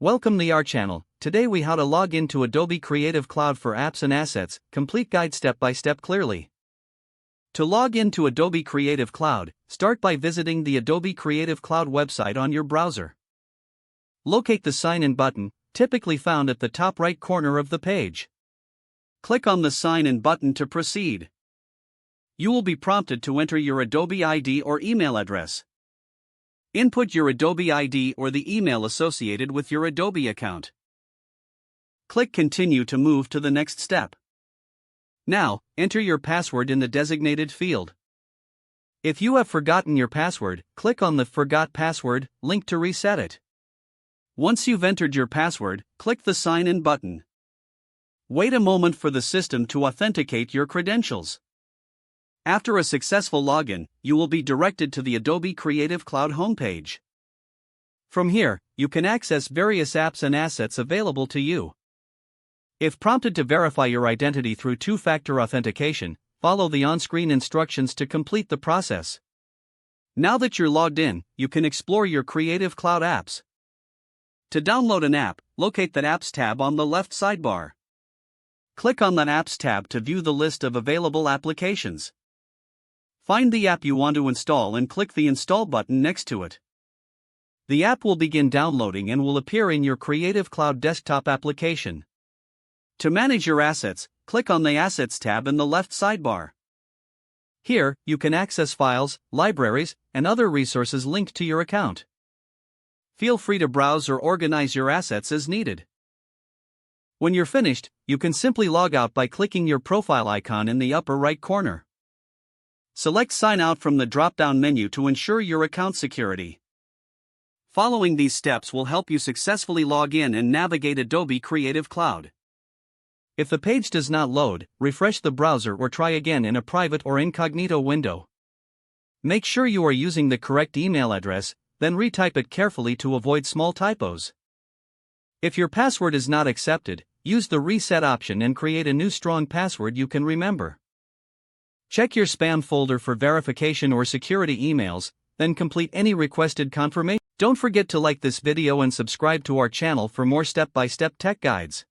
Welcome to our channel. Today we how to log into Adobe Creative Cloud for apps and assets, complete guide step by step clearly. To log into Adobe Creative Cloud, start by visiting the Adobe Creative Cloud website on your browser. Locate the Sign In button, typically found at the top right corner of the page. Click on the Sign In button to proceed. You will be prompted to enter your Adobe ID or email address. Input your Adobe ID or the email associated with your Adobe account. Click Continue to move to the next step. Now, enter your password in the designated field. If you have forgotten your password, click on the Forgot Password link to reset it. Once you've entered your password, click the Sign In button. Wait a moment for the system to authenticate your credentials. After a successful login, you will be directed to the Adobe Creative Cloud homepage. From here, you can access various apps and assets available to you. If prompted to verify your identity through two-factor authentication, follow the on-screen instructions to complete the process. Now that you're logged in, you can explore your Creative Cloud apps. To download an app, locate the Apps tab on the left sidebar. Click on that Apps tab to view the list of available applications. Find the app you want to install and click the Install button next to it. The app will begin downloading and will appear in your Creative Cloud desktop application. To manage your assets, click on the Assets tab in the left sidebar. Here, you can access files, libraries, and other resources linked to your account. Feel free to browse or organize your assets as needed. When you're finished, you can simply log out by clicking your profile icon in the upper right corner. Select Sign Out from the drop-down menu to ensure your account security. Following these steps will help you successfully log in and navigate Adobe Creative Cloud. If the page does not load, refresh the browser or try again in a private or incognito window. Make sure you are using the correct email address, then retype it carefully to avoid small typos. If your password is not accepted, use the Reset option and create a new strong password you can remember. Check your spam folder for verification or security emails, then complete any requested confirmation. Don't forget to like this video and subscribe to our channel for more step-by-step tech guides.